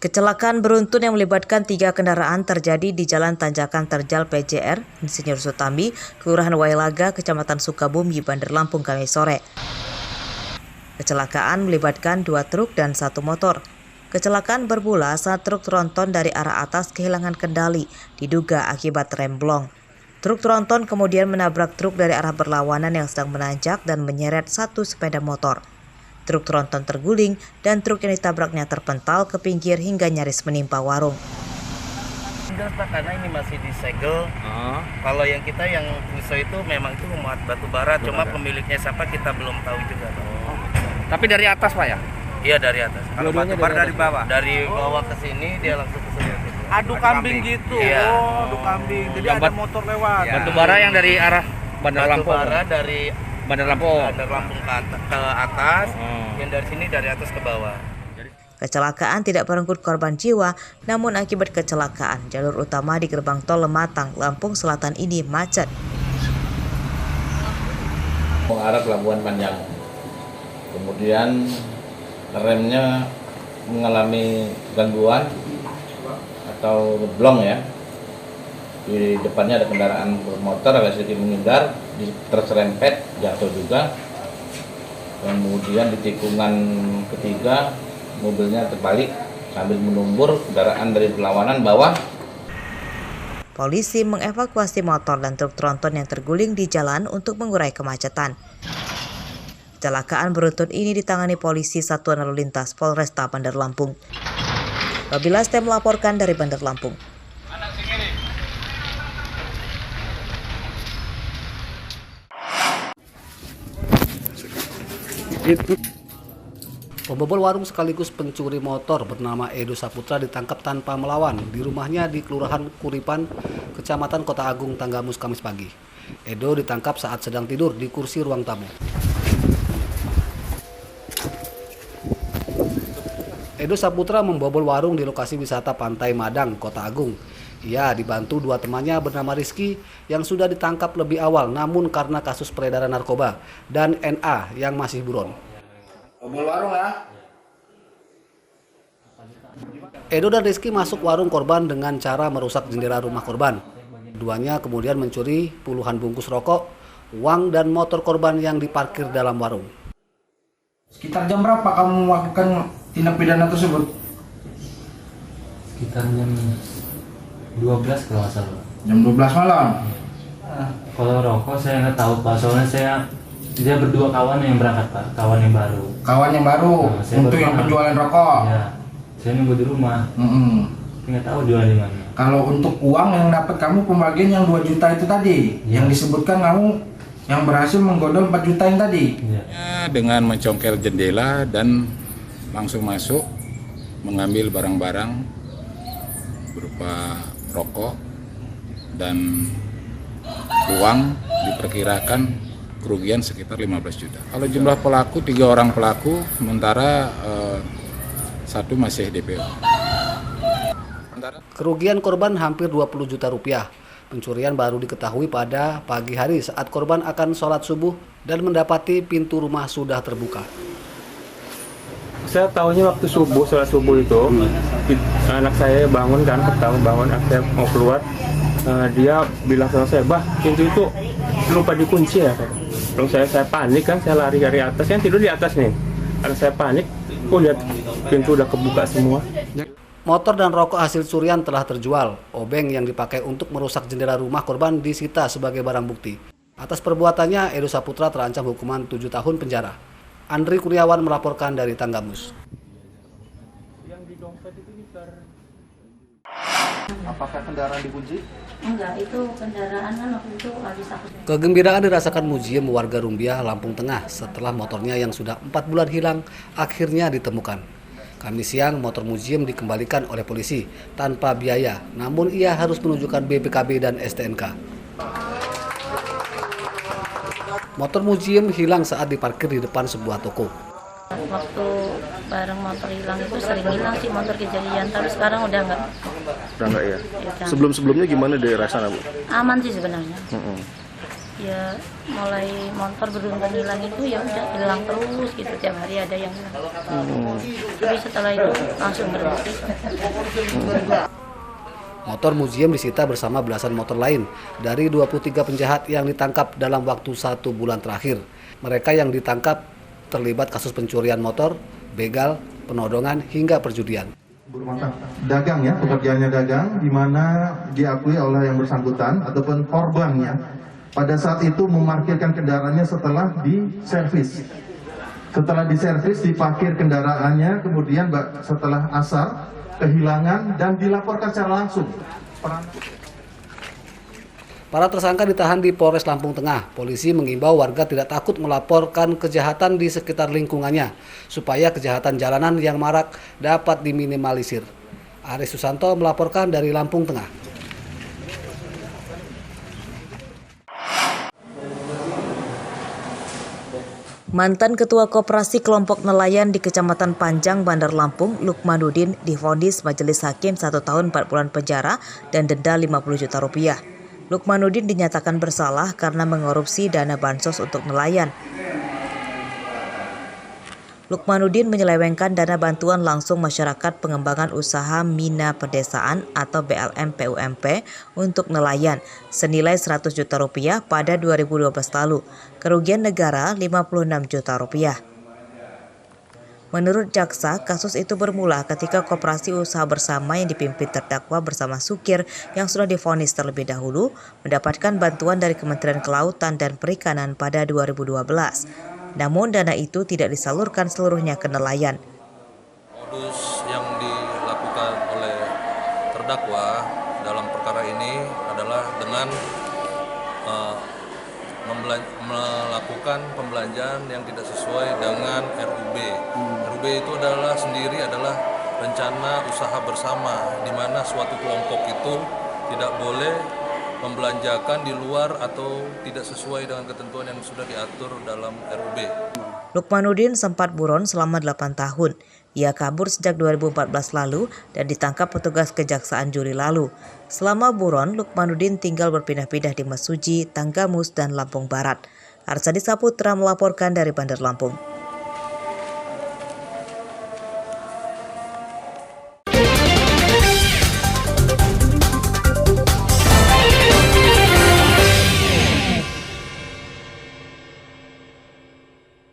Kecelakaan beruntun yang melibatkan 3 kendaraan terjadi di Jalan Tanjakan Terjal PJR, Insinyur Sutambi, Kelurahan Wailaga, Kecamatan Sukabumi, Bandar Lampung, Kamis sore. Kecelakaan melibatkan 2 truk dan 1 motor. Kecelakaan bermula saat truk tronton dari arah atas kehilangan kendali, diduga akibat remblong. Truk tronton kemudian menabrak truk dari arah berlawanan yang sedang menanjak dan menyeret 1 sepeda motor. Truk tronton terguling dan truk yang ditabraknya terpental ke pinggir hingga nyaris menimpa warung. Enggak Pak, karena ini masih disegel. Kalau yang kita yang pisau itu memang itu muat batu bara, cuma pemiliknya siapa kita belum tahu juga. Tapi dari atas Pak ya? Iya dari atas. Kalau batu bara dari bawah? Dari bawah ke sini dia langsung ke sini. Adu kambing gitu. Iya. Oh, adu kambing. Jadi ada motor lewat. Ya. Batu bara yang dari arah Bandar Batu Lampung. bara dari Bandar Lampung. Bandar Lampung ke atas, yang dari sini dari atas ke bawah. Kecelakaan tidak merenggut korban jiwa, namun akibat kecelakaan, jalur utama di gerbang tol Lematang, Lampung Selatan ini macet. Mengarah ke Labuan Panjang. Kemudian remnya mengalami gangguan atau blong ya. Di depannya ada kendaraan bermotor agak sedikit menghindar, terserempet, jatuh juga. Kemudian di tikungan ketiga mobilnya terbalik sambil menumbur kendaraan dari berlawanan bawah. Polisi mengevakuasi motor dan truk tronton yang terguling di jalan untuk mengurai kemacetan. Kecelakaan beruntun ini ditangani polisi Satuan Lalu Lintas Polresta Bandar Lampung. Babila Stem melaporkan dari Bandar Lampung. Pembobol warung sekaligus pencuri motor bernama Edo Saputra ditangkap tanpa melawan di rumahnya di Kelurahan Kuripan, Kecamatan Kota Agung, Tanggamus, Kamis pagi. Edo ditangkap saat sedang tidur di kursi ruang tamu. Edo Saputra membobol warung di lokasi wisata Pantai Madang, Kota Agung. Ia dibantu 2 temannya bernama Rizky yang sudah ditangkap lebih awal namun karena kasus peredaran narkoba dan NA yang masih buron. Bobol warung ya. Edo dan Rizky masuk warung korban dengan cara merusak jendela rumah korban. Keduanya kemudian mencuri puluhan bungkus rokok, uang dan motor korban yang diparkir dalam warung. Sekitar jam berapa kamu melakukan tindak pidana tersebut? Sekitar jam 12 kalau nggak salah. Jam 12 malam. Kalau rokok saya nggak tahu Pak, soalnya dia berdua kawan yang berangkat Pak, kawan yang baru. Kawan yang baru untuk yang penjualan rokok. Ya, saya nunggu di rumah. Nggak tahu jual di mana. Kalau untuk uang yang dapat kamu pembagian yang 2 juta itu tadi, yang disebutkan kamu yang berhasil menggodol 4 juta yang tadi. Ya. Dengan mencongkel jendela dan langsung masuk mengambil barang-barang berupa rokok dan uang, diperkirakan kerugian sekitar 15 juta. Kalau jumlah pelaku 3 orang pelaku, sementara 1 masih DPO. Kerugian korban hampir 20 juta rupiah. Pencurian baru diketahui pada pagi hari saat korban akan sholat subuh dan mendapati pintu rumah sudah terbuka. Saya tahunya waktu subuh, sholat subuh itu, anak saya bangun kan, bangun, saya mau keluar, dia bilang sama saya, "Bah, pintu itu lupa dikunci ya." Lalu saya panik kan, saya lari dari atas, kan tidur di atas nih. Karena saya panik, lihat pintu udah kebuka semua. Motor dan rokok hasil curian telah terjual. Obeng yang dipakai untuk merusak jendela rumah korban disita sebagai barang bukti. Atas perbuatannya, Edo Saputra terancam hukuman 7 tahun penjara. Andri Kuryawan melaporkan dari Tanggamus. Apakah kendaraan dikunci? Enggak, itu kendaraan kan waktu itu habis aku. Kegembiraan dirasakan Mujiem warga Rumbia, Lampung Tengah setelah motornya yang sudah 4 bulan hilang akhirnya ditemukan. Kamis siang motor Mujiem dikembalikan oleh polisi tanpa biaya, namun ia harus menunjukkan BPKB dan STNK. Motor Mujiem hilang saat diparkir di depan sebuah toko. Waktu bareng motor hilang itu sering hilang sih motor kejadian, tapi sekarang udah enggak. Udah enggak ya? Sebelum-sebelumnya gimana deh rasanya Bu? Aman sih sebenarnya. ya mulai motor beruntun hilang itu ya udah hilang terus gitu, tiap hari ada yang hilang. Tapi setelah itu langsung berhenti. Motor museum disita bersama belasan motor lain dari 23 penjahat yang ditangkap dalam waktu 1 bulan terakhir. Mereka yang ditangkap terlibat kasus pencurian motor, begal, penodongan hingga perjudian. Dagang ya, pekerjaannya dagang, di mana diakui oleh yang bersangkutan ataupun korbannya pada saat itu memarkirkan kendaraannya setelah diservis. Setelah diservis, diparkir kendaraannya, kemudian setelah asar kehilangan dan dilaporkan secara langsung. Para tersangka ditahan di Polres Lampung Tengah. Polisi mengimbau warga tidak takut melaporkan kejahatan di sekitar lingkungannya, supaya kejahatan jalanan yang marak dapat diminimalisir. Aris Susanto melaporkan dari Lampung Tengah. Mantan Ketua Koperasi Kelompok Nelayan di Kecamatan Panjang, Bandar Lampung, Lukmanuddin divonis Majelis Hakim 1 tahun 4 bulan penjara dan denda 50 juta rupiah. Lukmanuddin dinyatakan bersalah karena mengorupsi dana bansos untuk nelayan. Lukmanuddin menyelewengkan dana bantuan langsung masyarakat pengembangan usaha Mina Pedesaan atau BLM PUMP untuk nelayan senilai 100 juta rupiah pada 2012 lalu. Kerugian negara 56 juta rupiah. Menurut jaksa, kasus itu bermula ketika Koperasi Usaha Bersama yang dipimpin terdakwa bersama Sukir yang sudah divonis terlebih dahulu mendapatkan bantuan dari Kementerian Kelautan dan Perikanan pada 2012. Namun dana itu tidak disalurkan seluruhnya ke nelayan. Modus yang dilakukan oleh terdakwa dalam perkara ini adalah dengan melakukan pembelanjaan yang tidak sesuai dengan RUB. RUB itu adalah rencana usaha bersama, di mana suatu kelompok itu tidak boleh membelanjakan di luar atau tidak sesuai dengan ketentuan yang sudah diatur dalam RUB. Lukmanuddin sempat buron selama 8 tahun. Ia kabur sejak 2014 lalu dan ditangkap petugas Kejaksaan Juli lalu. Selama buron, Lukmanuddin tinggal berpindah-pindah di Mesuji, Tanggamus, dan Lampung Barat. Arsadi Saputra melaporkan dari Bandar Lampung.